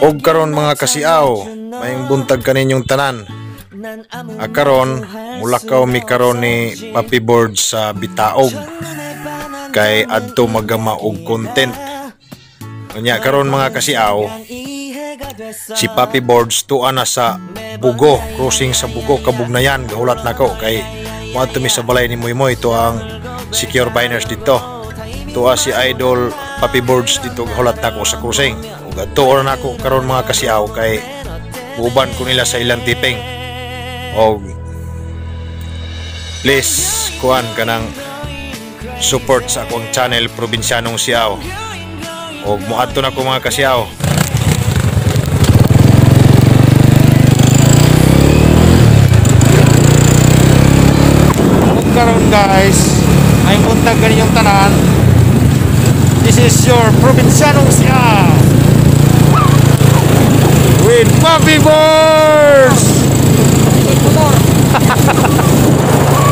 Og karon mga kasiaw, mayong buntag kaninyong tanan. Karon mulakaw mi karon ni Papi Board sa Bitaog kay adto magama og content. Kanya karon mga kasiaw, si Papi Boards tuwa na sa Bugo, crossing sa Bugo, Kabugnayan. Gahulat nako kay moadto mi sa balay ni Moymoy, to ang secure biners dito. Tuwa si Idol Papi Boards dito, gahulat nako sa crossing. Ug adto ora nako karon mga kasiaw kay uban ko nila sa ilang tipeng. Og please kuan kanang support sa akong channel Probinsyanong Siaw. Og moadto na ko mga kasiaw. Karon guys, ay buntag kaninyong tanan. This is your Probinsyanong Siaw with Papi Boards.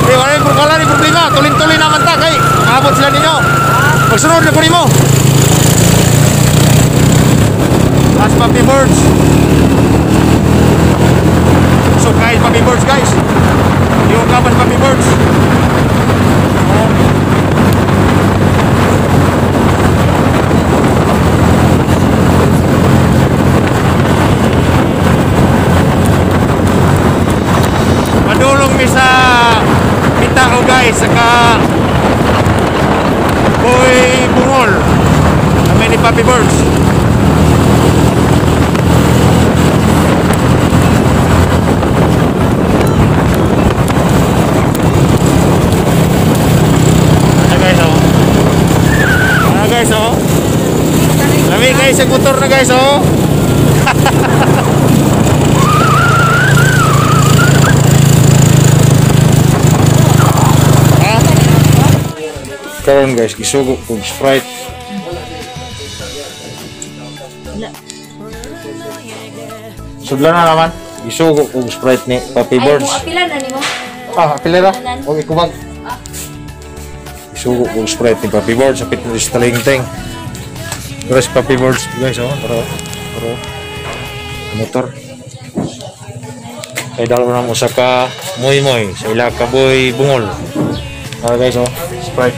Eh, wala yung problema, problema. Tulin-tulin naman ta kay abot sila ninyo. Magsunod na po nimo. That's Papi Boards. So guys, Papi Boards guys. Yung kapan Papi Boards. Madulong mi sa Bitaog guys, saka Boy Bungol kami ni Papi Boards. Guys, oh. Lami guys, ang motor na guys, oh. Karon guys, gisugo kong Sprite. Sudlan na naman. Gisugo kong Sprite ni Papi Boards. Ay, apila na ni mo? Apila na. Okay, kumag. Sugo kong Sprite ni Papi Boards, sapit mo sa talingteng. Terus Papi Boards guys, oh, taro motor. Ay dalo na mo sa ka Moymoy, sa ila ka Boy Bungol. Guys, oh, Sprite.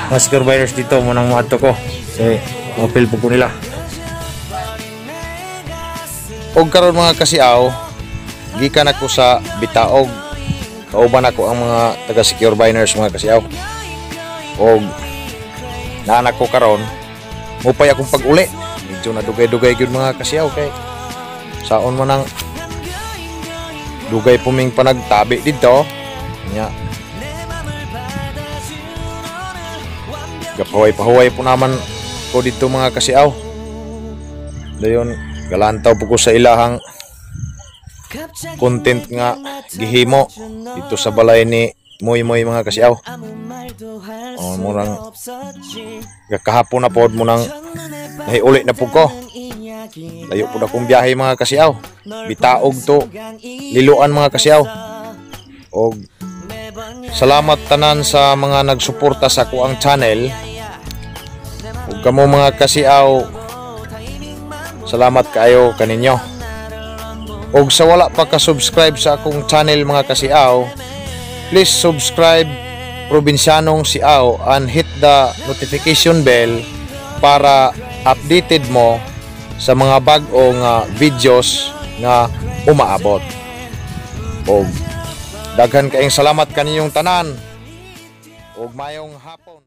Mas carbineers dito mo nang maadto ko. Say, mapil po ko nila. Og karon mga kasiaw, gikan ako sa Bitaog. Kauban ako ang mga taga secure biners mga kasiaw. Og naanak ko karon, mupay akong pag-uli. Medyo nadugay-dugay gyud mga kasiaw kay saon man ang dugay puming panagtabi dito. Nya gapahuay-pahuay po naman ko dito mga kasiaw. Dayon galantaw po ko sa ilahang content nga gihimo dito sa balay ni Moymoy mga kasiaw. Murang kahapon na pod mo nang nahiuli na po ko. Layo po na kong biyahe mga kasiaw. Bitaog to Liloan mga kasiaw. Og salamat tanan sa mga nagsuporta sa ako ang channel. Og kamo mga kasiaw, salamat kayo kaninyo. Og sa wala pa ka-subscribe sa akong channel mga kasiaw, please subscribe Probinsyanong Siaw and hit the notification bell para updated mo sa mga bag-ong videos nga umaabot. Og daghan kaayong salamat kaninyong tanan. Og mayong hapon.